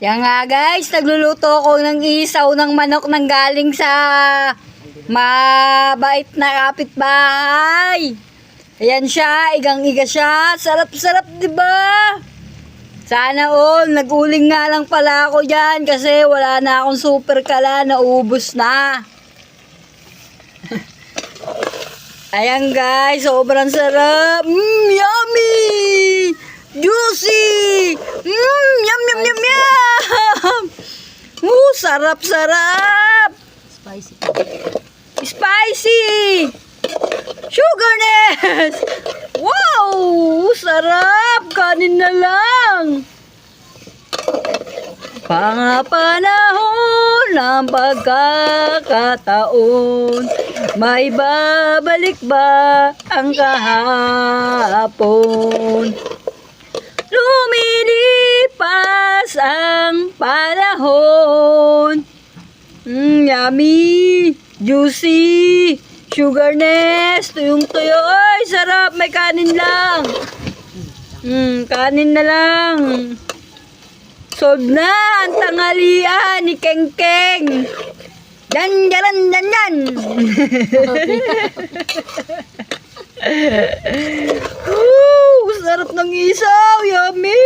Yan nga guys, nagluluto ko ng isaw ng manok nang galing sa mabait na kapitbahay. Ayan siya, igang-iga siya. Sarap-sarap, di ba? Sana all, nag-uling nga lang pala ako dyan kasi wala na akong super kala, naubos na. Ayan guys, sobrang sarap. Yummy! Juicy! Yum, yum, yum, yum! Sarap-sarap! Spicy. Spicy! Sugarness! Wow! Sarap! Kanin na lang! Pangapanahon ng pagkakataon, may babalik ba ang kahapon? Lumilipas ang panahon. Yummy, juicy, sugarness, tuyong-tuyo. Ay, sarap, may kanin lang. Kanin na lang. Solve na ang tanghalian ni Keng Keng. Yan, yan, yan, yan. Sarap ng isaw, yummy.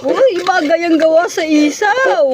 Uy, magayang gawa sa isaw.